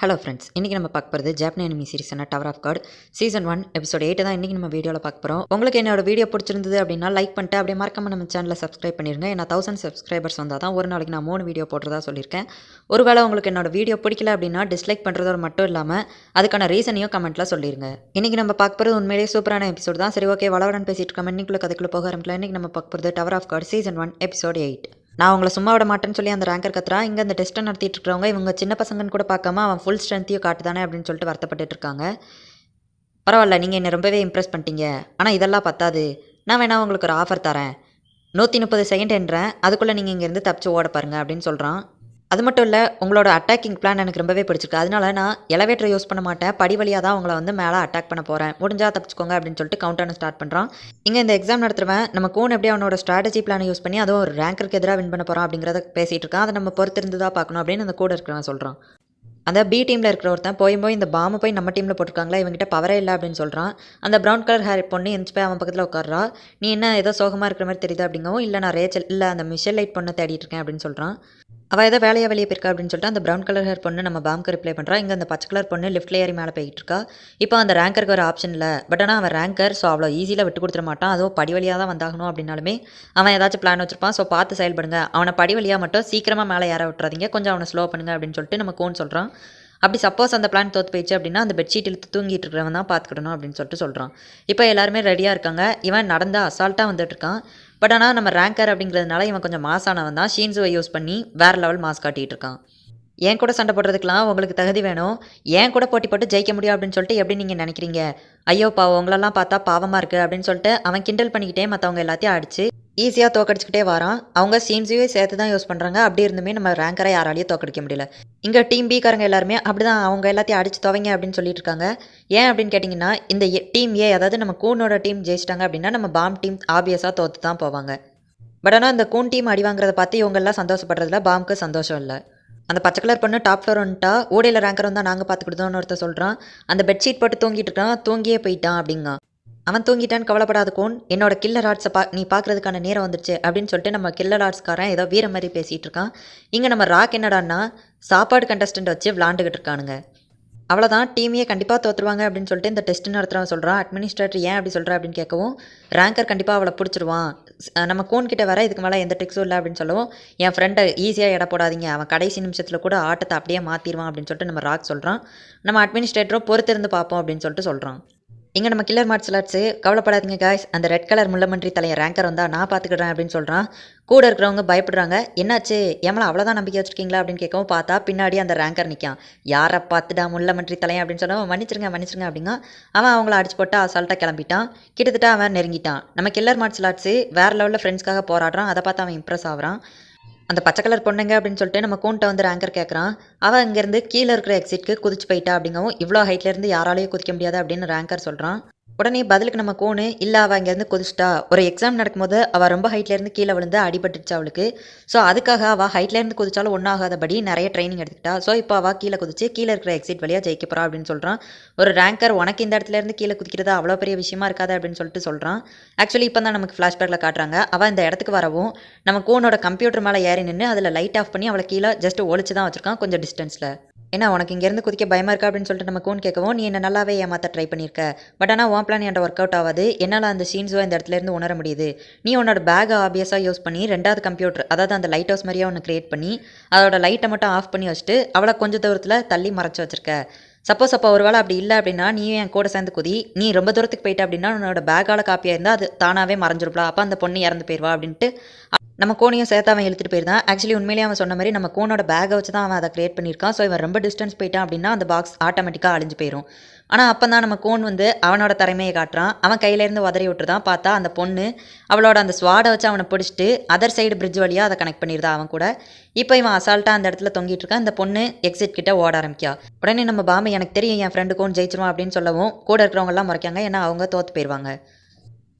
Hello friends, இன்றைக்கி நம்ம பார்க்க போகிறது ஜாப்பனீஸ் அனிமி சீரிஸான Tower of God season 1 episode 8 தான் இன்றைக்கி நம்ம வீடியோவில் பார்க்க போகிறோம். உங்களுக்கு என்னோட வீடியோ பிடிச்சிருந்தது அப்படின்னா லைக் பண்ணிட்டு அப்படியே மறக்காம நம்ம சேனலை சப்ஸ்கிரைப் பண்ணிருங்க. ஏன்னா 1000 சப்ஸ்கிரைபர்ஸ் வந்தால் தான் ஒரு நாளைக்கு நான் 3 வீடியோ போடுறதா சொல்லியிருக்கேன். ஒருவேளை உங்களுக்கு என்னோட வீடியோ பிடிக்கல அப்படின்னா டிஸ்லைக் பண்ணுறதோட மட்டும் இல்லாமல் அதுக்கான ரீசனையும் கமெண்ட்டில் சொல்லிடுங்க. இன்றைக்கி நம்ம பார்க்க போகிறது உண்மையிலேயே சூப்பரான எபிசோட் தான். சரி, ஓகே, வளவடன் பேசிட்டு இருக்கோம். இன்னைக்குள்ள கதைக்குள்ள போக ஆரம்பிக்கலாம். இன்றைக்கி நம்ம பார்க்க போகிறது tower of God season 1 episode 8. நான் உங்களை சும்மா விட மாட்டேன்னு சொல்லி அந்த ரேங்கர் கத்துறா. இங்கே அந்த டெஸ்ட்டை நடத்திட்டு இருக்கிறவங்க இவங்க சின்ன பசங்கன்னு கூட பார்க்காம அவன் ஃபுல் ஸ்ட்ரென்த்தையும் காட்டுதானே அப்படின்னு சொல்லிட்டு வருத்தப்பட்டு இருக்காங்க. பரவாயில்ல, நீங்கள் என்னை ரொம்பவே இம்ப்ரெஸ் பண்ணிட்டீங்க. ஆனால் இதெல்லாம் பத்தாது. நான் வேணா உங்களுக்கு ஒரு ஆஃபர் தரேன். 130 செகண்ட் என்றேன், அதுக்குள்ளே நீங்கள் இங்கேருந்து தப்பிச்சு ஓட பாருங்க அப்படின்னு சொல்கிறான். அது மட்டும் இல்லை, உங்களோட அட்டாக்கிங் பிளான் எனக்கு ரொம்பவே பிடிச்சிருக்கு. அதனால நான் எலவேட்டரை யூஸ் பண்ண மாட்டேன், படி வழியாக தான் உங்களை வந்து மேலே அட்டாக் பண்ண போகிறேன். முடிஞ்சால் தப்பிச்சுக்கோங்க அப்படின்னு சொல்லிட்டு கவுண்டர்னு ஸ்டார்ட் பண்ணுறான். இங்கே இந்த எக்ஸாம் நடத்துறவன் நம்ம கூன் எப்படி அவனோட ஸ்ட்ராட்டஜி பிளானை யூஸ் பண்ணி அதுவும் ஒரு ரேங்கருக்கு எதிராக வின் பண்ண போகிறான் அப்படிங்கிறத பேசிகிட்டு இருக்கான். அதை நம்ம பொறுத்திருந்து தான் பார்க்கணும் அப்படின்னு அந்த கூட இருக்கிறவன் சொல்கிறான். அந்த பி டீமில் இருக்கிற ஒருத்தன் போய் இந்த பாம்பு போய் நம்ம டீமில் போட்டிருக்காங்களா, இவங்ககிட்ட பவரே இல்லை அப்படின்னு சொல்கிறான். அந்த ப்ரௌன் கலர் ஹேர் பொண்ணு எந்திச்சு போய் அவன் பக்கத்தில் உட்கார்றா. நீ என்ன ஏதோ சோகமாக இருக்கிற மாதிரி தெரியுது அப்படிங்கவும், இல்லை நான் ரேச்சல் இல்லை அந்த மிஷல் லைட் பொண்ணை தேடிட்டு இருக்கேன் அப்படின்னு சொல்கிறான். அவள் ஏதோ வேலையாக வெளியே போயிருக்கா அப்படின்னு சொல்லிட்டு அந்த ப்ரௌன் கலர் ஹேர் பொண்ணு நம்ம பாம்புக்கு ரிப்ளை பண்ணுறா. இங்கே அந்த பச்சை கலர் பொண்ணு லிஃப்ட்ல ஏறி மேலே போயிட்டு இருக்கா. இப்போ அந்த ரேங்கருக்கு ஒரு ஆப்ஷன் இல்லை. பட் ஆனால் அவன் ரேங்கர், ஸோ அவ்வளோ ஈஸியில் விட்டு கொடுத்துட மாட்டான். அதுவும் படி வழியாக தான் வந்தாகணும் அப்படின்னாலுமே அவன் ஏதாச்சும் பிளான் வச்சிருப்பான். ஸோ பார்த்து செயல்படுங்க. அவனை படி வழியாக மட்டும் சீக்கிரமாக மேலே ஏற விட்டுறாதீங்க, கொஞ்சம் அவனை ஸ்லோ பண்ணுங்க அப்படின்னு சொல்லிட்டு நம்ம கோன் சொல்கிறான். அப்படி சப்போஸ் அந்த பிளான் தோற்று போயிடுச்சு அப்படின்னா அந்த பெட்ஷீட் இழுத்து தூங்கிட்டு இருக்கிறவன் தான் பார்த்துக்கிடணும் அப்படின்னு சொல்லிட்டு சொல்கிறான். இப்போ எல்லாருமே ரெடியாக இருக்காங்க. இவன் நடந்தா அசால்ட்டாக வந்துட்டு இருக்கான். பட் ஆனால் நம்ம ரேங்கர் அப்படிங்கிறதுனால இவன் கொஞ்சம் மாசானவன் தான். ஷீன்ஸுவை யூஸ் பண்ணி வேறு லெவல் மாஸ் காட்டிகிட்டு இருக்கான். ஏன் கூட சண்டை போடுறதுக்கெலாம் உங்களுக்கு தகுதி வேணும், ஏன் கூட போட்டி போட்டு ஜெயிக்க முடியும் அப்படின்னு சொல்லிட்டு எப்படி நீங்கள் நினைக்கிறீங்க? ஐயோ பாவம், உங்களெல்லாம் பார்த்தா பாவமாக இருக்குது அப்படின்னு சொல்லிட்டு அவன் கிண்டல் பண்ணிக்கிட்டே மற்றவங்க எல்லாத்தையும் அடிச்சு ஈஸியாக தோக்கடிச்சிக்கிட்டே வரான். அவங்க சீன்ஸையே சேர்த்து தான் யூஸ் பண்ணுறாங்க. அப்படி இருந்துமே நம்ம ரேங்கரை யாராலையும் தோக்கடிக்க முடியல. இங்கே டீம் பி காரங்க எல்லாருமே அப்படி தான் அவங்க எல்லாத்தையும் அடிச்சு துவங்க அப்படின்னு சொல்லிட்டு இருக்காங்க. ஏன் அப்படின்னு கேட்டிங்கன்னா, இந்த டீம் ஏ, அதாவது நம்ம கூனோட டீம் ஜெயிச்சிட்டாங்க அப்படின்னா நம்ம பாம் டீம் ஆப்வியஸாக தோற்று தான் போவாங்க. பட் ஆனால் இந்த கூன் டீம் அடி வாங்குறத பார்த்து இவங்கெல்லாம் சந்தோஷப்படுறதுல பாம்க்கு சந்தோஷம் இல்லை. அந்த பச்சை கலர் பொண்ணு டாப் ஃப்ளோர் வந்துட்டா, ஓடையில் ரேங்கர் வந்தால் நாங்கள் பார்த்துக்கிட்டோன்னு ஒருத்தர் சொல்கிறான். அந்த பெட்ஷீட் போட்டு தூங்கிட்டு இருக்கான், தூங்கியே போயிட்டான் அப்படிங்க. அவன் தூங்கிட்டான்னு கவலைப்படாத கோன், என்னோட கில்லர் ஆர்ட்ஸை நீ பார்க்குறதுக்கான நேரம் வந்துடுச்சு அப்படின்னு சொல்லிட்டு நம்ம கில்லர் ஆர்ட்ஸ்காரன் ஏதோ வீர மாதிரி பேசிகிட்டு இருக்கான். இங்கே நம்ம ராக் என்னடான்னா சாப்பாடு கண்டஸ்டன்ட் வச்சு விளாண்டுக்கிட்டு இருக்கானுங்க. அவ்வளோதான், டீமையே கண்டிப்பாக தோற்றுருவாங்க அப்படின்னு சொல்லிட்டு இந்த டெஸ்ட் நடத்துகிறவன் சொல்கிறான். அட்மினிஸ்ட்ரேட்டர் ஏன் அப்படி சொல்கிறா அப்படின்னு கேட்கவும், ரேங்கர் கண்டிப்பாக அவளை பிடிச்சிருவான், நம்ம கோன் கிட்ட வர இதுக்கு மேலே எந்த ட்ரிக்ஸும் இல்லை அப்படின்னு சொல்லவும், என் ஃப்ரெண்டை ஈஸியாக எடை போடாதீங்க, அவன் கடைசி நிமிஷத்தில் கூட ஆட்டத்தை அப்படியே மாற்றிடுவான் அப்படின்னு சொல்லிட்டு நம்ம ராக் சொல்கிறான். நம்ம அட்மினிஸ்ட்ரேட்டரும் பொறுத்திருந்து பார்ப்போம் அப்படின்னு சொல்லிட்டு சொல்கிறான். இங்கே நம்ம கில்லர் மார்ஷல் ஆர்ட்ஸு, கவலைப்படாதீங்க காய்ஸ், அந்த ரெட் கலர் முள்ளமன்றி தலையை ரேங்கர் வந்தால் நான் பார்த்துக்கிறேன் அப்படின்னு சொல்கிறான். கூட இருக்கிறவங்க பயப்படுறாங்க. என்னாச்சு, ஏமலா அவ்வளோதான் நம்பிக்கை வச்சுருக்கீங்களா அப்படின்னு கேட்கவும் பார்த்தா பின்னாடி அந்த ரேங்கர் நிற்கான். யாரை பார்த்துடா முள்ளமன்றி தலையை அப்படின்னு சொன்னால் மன்னிச்சிருங்க அப்படிங்க. அவன் அவங்கள அடிச்சு போட்டு அசால்ட்டாக கிளம்பிட்டான். கிட்டத்தட்ட அவன் நெருங்கிட்டான். நம்ம கில்லர் மார்ஷல் ஆர்ட்ஸு வேறு லெவலில் ஃப்ரெண்ட்ஸ்க்காக போராடுறான். அதை பார்த்து அவன் இம்ப்ரெஸ் ஆகிறான். அந்த பச்சை கலர் பொண்ணுங்க அப்படின்னு சொல்லிட்டு நம்ம கூன்ட்ட வந்து ரேங்கர் கேட்குறான். அவன் இங்கேருந்து கீழே இருக்கிற எக்ஸிட்க்கு குதிச்சு போயிட்டா அப்படிங்கவும், இவ்வளோ ஹைட்லேருந்து யாராலையும் குதிக்க முடியாது அப்படின்னு ரேங்கர் சொல்கிறான். உடனே பதிலுக்கு நம்ம கோனு, இல்லை அவள் இங்கேருந்து குதிச்சிட்டா, ஒரு எக்ஸாம் நடக்கும்போது அவள் ரொம்ப ஹைட்லேருந்து கீழே விழுந்து அடிபட்டுச்சு அவளுக்கு. ஸோ அதுக்காக அவள் ஹைட்லேருந்து குதிச்சாலும் ஒன்றாகாதபடி நிறைய ட்ரைனிங் எடுத்துக்கிட்டா. ஸோ இப்போ அவள் கீழே குதிச்சு கீழே இருக்கிற எக்ஸிட் வழியாக ஜெயிக்க போகிறா அப்படின்னு சொல்கிறான். ஒரு ரேங்கர் உனக்கு இந்த இடத்துலேருந்து கீழே குதிக்கிறது அவ்வளோ பெரிய விஷயமா இருக்காது அப்படின்னு சொல்லிட்டு சொல்கிறான். ஆக்சுவலி இப்போ தான் நமக்கு ஃப்ளாஷ்பேக்கில் காட்டுறாங்க. அவள் இந்த இடத்துக்கு வரவும் நம்ம கோனோட கம்ப்யூட்டர் மேலே ஏறி நின்று அதில் லைட் ஆஃப் பண்ணி அவளை கீழே ஜஸ்ட் ஒழிச்சு தான் வச்சுருக்கான், கொஞ்சம் டிஸ்டன்ஸில். ஏன்னா உனக்கு இங்கேருந்து குதிக்க பயமாக இருக்கா அப்படின்னு சொல்லிட்டு நம்ம கோன் கேட்கவும், நீ என்ன நல்லாவே ஏமாற்ற ட்ரை பண்ணியிருக்க, பட் ஆனால் உன் பிளான் என்கிட்ட ஒர்க் அவுட் ஆகாது, என்னால் அந்த சீன்ஸோ இந்த இடத்துலேருந்து உணர முடியுது. நீ உன்னோட பேக்கை ஆபியஸாக யூஸ் பண்ணி ரெண்டாவது கம்ப்யூட்டர், அதாவது அந்த லைட் ஹவுஸ் மாதிரியாக ஒன்று க்ரியேட் பண்ணி அதோட லைட்டை மட்டும் ஆஃப் பண்ணி வச்சுட்டு அவளை கொஞ்சம் தூரத்தில் தள்ளி மறைச்சி வச்சிருக்க. சப்போஸ் அப்போ ஒரு வேளை அப்படி இல்லை அப்படின்னா நீயும் என் கூட சேர்ந்து குதி, நீ ரொம்ப தூரத்துக்கு போயிட்ட அப்படின்னா உன்னோட பேக்கால் காப்பியாக இருந்தால் அது தானாகவே மறைஞ்சிருப்பா, அப்போ அந்த பொண்ணு இறந்து போயிடுவா அப்படின்ட்டு நம்ம கோனையும் சேர்த்து அவன் இழுத்துட்டு போயிருந்தான். ஆக்சுவலி உண்மையிலேயே அவன் சொன்ன மாதிரி நம்ம கோனோட பேக்கை வச்சு தான் அவன் அதை கிரியேட் பண்ணியிருக்கான். ஸோ இவன் ரொம்ப டிஸ்டன்ஸ் போயிட்டான் அப்படின்னா அந்த பாக்ஸ் ஆட்டோமேட்டிக்காக அழிஞ்சு போயிடும். ஆனால் அப்போ தான் நம்ம கோன் வந்து அவனோட திறமையை காட்டுறான். அவன் கையிலேருந்து உதறி விட்டுருதான். பார்த்தா அந்த பொண்ணு அவளோட அந்த ஸ்வாடை வச்சு அவனை பிடிச்சிட்டு அதர் சைடு பிரிட்ஜ் வழியாக அதை கனெக்ட் பண்ணியிருந்தா அவன் கூட. இப்போ இவன் அசால்ட்டாக அந்த இடத்துல தொங்கிட்டு இருக்கான். இந்த பொண்ணு எக்ஸிட் கிட்ட ஓட ஆரம்பிக்கா. உடனே நம்ம பாம்பு, எனக்கு தெரியும் என் ஃப்ரெண்டு கோன் ஜெயிச்சிருவான் அப்படின்னு சொல்லவும் கூட இருக்கிறவங்கலாம் முறைக்காங்க. ஏன்னா அவங்க தோற்று போயிடுவாங்க.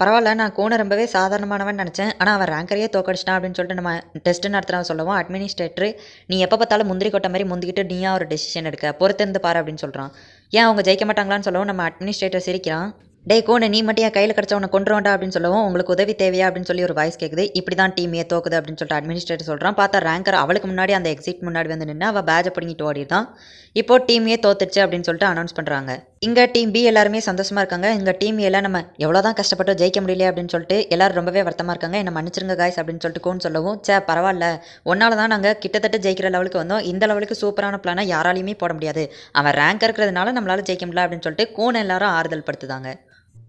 பரவாயில்ல, நான் கோனை ரொம்பவே சாதாரணமானவன் நினச்சேன், ஆனால் அவன் ரேங்கரையே தோக்கடிச்சிட்டான் அப்படின்னு சொல்லிட்டு நம்ம டெஸ்ட்டு நடத்துகிறவன் சொல்லவும், அட்மினிஸ்ட்ரேட்டர் நீ எப்போ பார்த்தாலும் முந்திரி கொட்ட மாதிரி முந்திக்கிட்டு நீயா ஒரு டெசிஷன் எடுக்க, பொறுத்திருந்து பாரு அப்படின்னு சொல்கிறான். ஏன் அவங்க ஜெயிக்க மாட்டாங்களான்னு சொல்லவும் நம்ம அட்மினிஸ்ட்ரேட்டர் சிரிக்கிறான். டே கோனு நீ மட்டும் என் கையில் கிடச்ச உன்னை கொண்டுருவாண்டா அப்படின்னு சொல்லவும் உங்களுக்கு உதவி தேவையா அப்படின்னு சொல்லி ஒரு வாய்ஸ் கேட்குது. இப்படி தான் டீம் ஏ தோக்குது அப்படின்னு சொல்லிட்டு அட்மினிஸ்ட்ரேட்டர் சொல்கிறான். பார்த்தா ரேங்கர் அவளுக்கு முன்னாடி அந்த எக்ஸிட் முன்னாடி வந்து நின்று அவள் பேஜை பிடிங்கிட்டு ஓடிதான். இப்போ டீம் ஏ தோத்துச்சு அப்படின்னு சொல்லிட்டு அனௌன்ஸ் பண்ணுறாங்க. இங்கே டீம் பி எல்லாருமே சந்தோஷமாக இருக்காங்க. இங்கே டீம் ஏல நம்ம எவ்வளோ தான் கஷ்டப்பட்டு ஜெயிக்க முடியல அப்படின்னு சொல்லிட்டு எல்லாரும் ரொம்பவே வருத்தமாக இருக்காங்க. என்ன மன்னிச்சிருங்க காய்ஸ் அப்படின்னு சொல்லிட்டு கோன் சொல்லவும், பரவாயில்ல ஒன்னால தான் நாங்கள் கிட்டத்தட்ட ஜெயிக்கிற லெவலுக்கு வந்தோம். இந்த லெவலுக்கு சூப்பரான பிளானை யாராலையுமே போட முடியாது. அவன் ரேங்க் இருக்கிறதுனால நம்மளால ஜெயிக்க முடியல அப்படின்னு சொல்லிட்டு கோன் எல்லாரும் ஆறுதல் படுத்துதாங்க.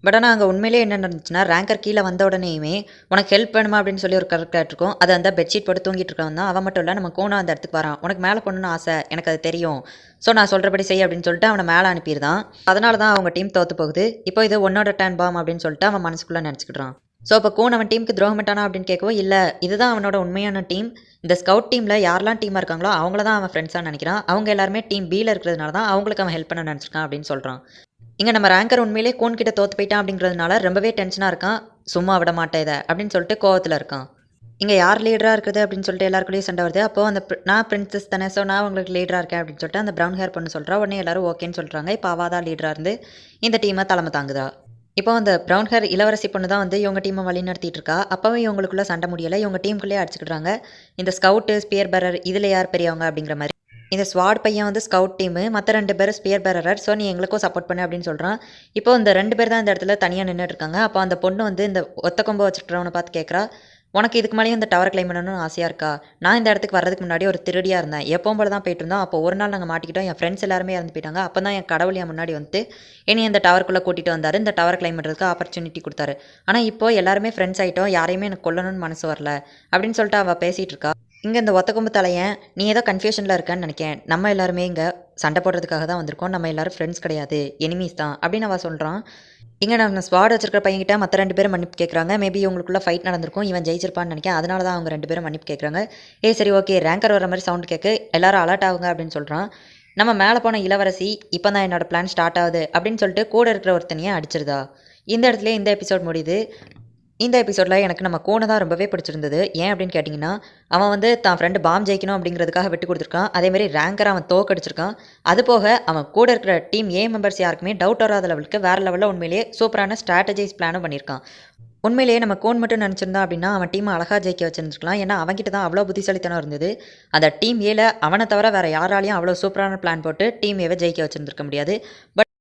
பட் ஆனால் அங்கே உண்மையிலே என்ன நடந்துச்சுன்னா, ரேங்கர் கீழே வந்த உடனேயுமே உனக்கு ஹெல்ப் வேணுமா அப்படின்னு சொல்லி ஒரு கரெக்டாக இருக்கும். அது அந்த பெட்ஷீட் போட்டு தூங்கிட்டு இருக்கவன் தான். அவன் மட்டும் இல்லை, நம்ம கோனா அந்த இடத்துக்கு வரான். உனக்கு மேலே போகணுன்னு ஆசை, எனக்கு அது தெரியும், ஸோ நான் சொல்கிறபடி செய் அப்படின்னு சொல்லிட்டு அவனை மேலே அனுப்பிடுதான். அதனால தான் அவங்க டீம் தோற்று போகுது. இப்போ இது உன்னோட டர்ன் பாம் அப்படின்னு சொல்லிட்டு அவன் மனசுக்குள்ளே நினச்சிக்கிட்டான். ஸோ இப்போ கோன் அவன் டீமுக்கு துரோகம் பண்ணிட்டானா அப்படின்னு கேட்கவும், இல்லை இதுதான் அவனோட உண்மையான டீம். இந்த ஸ்கவுட் டீமில் யாரெல்லாம் டீமாக இருக்காங்களோ அவங்கள தான் அவன் ஃப்ரெண்ட்ஸாக நினைக்கிறான். அவங்க எல்லாருமே டீம் பியில் இருக்கிறதுனால தான் அவங்களுக்கு அவன் ஹெல்ப் பண்ண நினச்சிருக்கான் அப்படின்னு சொல்கிறான். இங்கே நம்ம ரேங்கர் உண்மையிலே கோன் கிட்ட தோற்று போயிட்டான் அப்படிங்கிறதுனால ரொம்பவே டென்ஷனாக இருக்கான். சும்மா விட மாட்டேன் இதை அப்படின்னு சொல்லிட்டு கோவத்தில் இருக்கான். இங்கே யார் லீடராக இருக்குது அப்படின்னு சொல்லிட்டு எல்லாருக்குள்ளேயும் சண்டை வருது. அப்போது அந்த நான் பிரின்சஸ் தானே, ஸோ நான் உங்களுக்கு லீடராக இருக்கேன் அப்படின்னு சொல்லிட்டு அந்த ப்ரௌன் ஹேர் பொண்ணு சொல்கிறா. உடனே எல்லாரும் ஓகேன்னு சொல்கிறாங்க. இப்போ அவள் தான் லீடராக இருந்து இந்த டீமை தலைமை தாங்குதா. இப்போ அந்த ப்ரௌன் ஹேர் இளவரசி பொண்ணு தான் வந்து இவங்க டீமை வழி நடத்திட்டு இருக்கா. அப்போவே இவங்களுக்குள்ளே சண்டை முடியலை. இவங்க டீமுக்குள்ளேயே அடிச்சுக்கிட்டாங்க. இந்த ஸ்கவுட்டு ஸ்பியர் பேரர் இதில் யார் பெரியவங்க அப்படிங்கிற மாதிரி. இந்த ஸ்வாட் பையன் வந்து ஸ்கவுட் டீமு, மற்ற 2 பேர் ஸ்பியர் பேரர். ஸோ நீ எங்களுக்கும் சப்போர்ட் பண்ணு அப்படின்னு சொல்கிறான். இப்போ இந்த 2 பேர் தான் இந்த இடத்துல தனியாக நின்றுட்டு இருக்காங்க. அப்போ அந்த பொண்ணு வந்து இந்த ஒத்த கொம்பை வச்சுருக்கிறவனை பார்த்து கேட்குறா, உனக்கு இதுக்கு மேலேயும் இந்த டவர் கிளைம் பண்ணணும்னு ஆசையாக இருக்கா? நான் இந்த இடத்துக்கு வர்றதுக்கு முன்னாடி ஒரு திருடியாக இருந்தேன். எப்பவும் போல தான் போயிட்டு இருந்தோம். அப்போ ஒரு நாள் நாங்கள் மாட்டிக்கிட்டோம். என் ஃப்ரெண்ட்ஸ் எல்லாருமே இறந்து போயிட்டாங்க. அப்போ தான் என் கடவுள் என் முன்னாடி வந்து என்னை இந்த டவருக்குள்ளே கூட்டிகிட்டு வந்தார். இந்த டவர் கிளைம் பண்ணுறதுக்கு ஆப்பர்ச்சுனிட்டி கொடுத்தாரு. ஆனால் இப்போ எல்லாருமே ஃப்ரெண்ட்ஸ் ஆகிட்டோம். யாரையுமே எனக்கு கொல்லணும்னு மனசு வரல அப்படின்னு சொல்லிட்டு அவள் பேசிகிட்டு இருக்கா. இங்கே இந்த ஒத்த கொம்பு தலையன், நீ ஏதோ கன்ஃபியூஷனில் இருக்கன்னு நினைக்கிறேன். நம்ம எல்லாருமே இங்கே சண்டை போடுறதுக்காக தான் வந்திருக்கோம். நம்ம எல்லாரும் ஃப்ரெண்ட்ஸ் கிடையாது, எனிமீஸ் தான் அப்படின்னு அவள் சொல்கிறான். இங்கே நான் ஸ்வாட் வச்சிருக்கிற பையன்கிட்ட மற்ற 2 பேரும் மன்னிப்பு கேட்குறாங்க. மேபி இவங்களுக்குள்ள ஃபைட் நடந்திருக்கும், இவன் ஜெயிச்சிருப்பான்னு நினைக்கிறேன். அதனால தான் அவங்க 2 பேரும் மன்னிப்பு கேட்குறாங்க. சரி ஓகே, ரேங்கர் வர மாதிரி சவுண்ட் கேட்கு, எல்லாரும் அலர்ட் ஆகுங்க அப்படின்னு சொல்கிறான். நம்ம மேலே போன இளவரசி இப்போ தான் என்னோட பிளான் ஸ்டார்ட் ஆகுது அப்படின்னு சொல்லிட்டு கூட இருக்கிற ஒருத்தனையே அடிச்சிருதா. இந்த இடத்துல இந்த எபிசோட் முடியுது. இந்த எபிசோடில் எனக்கு நம்ம கோனை தான் ரொம்பவே பிடிச்சிருந்தது. ஏன் அப்படின்னு கேட்டிங்கன்னா, அவன் வந்து தான் ஃப்ரெண்டு பாம் ஜெயிக்கணும் அப்படிங்கிறதுக்காக விட்டு கொடுத்துருக்கான். அதேமாதிரி ரேங்கரை அவன் தோக்கடிச்சிருக்கான். அது போக அவன் கூட இருக்கிற டீம் ஏ மெம்பர்ஸ் யாருக்குமே டவுட் வராத லெவலுக்கு வேறு லெவலில் உண்மையிலேயே சூப்பரான ஸ்ட்ராட்டஜைஸ் பிளானும் பண்ணியிருக்கான். உண்மையிலேயே நம்ம கோன் மட்டும் நினச்சிருந்தா அப்படின்னா அவன் டீமை அழகாக ஜெயிக்க வச்சுருந்துருக்கலாம். ஏன்னா அவன்கிட்ட தான் அவ்வளோ புத்திசாலித்தனம் இருந்தது. அந்த டீம் ஏல அவனை தவிர வேறு யாராலையும் அவ்வளோ சூப்பரான பிளான் போட்டு டீம் ஏவை ஜெயிக்க வச்சுருந்துருக்க முடியாது. பட்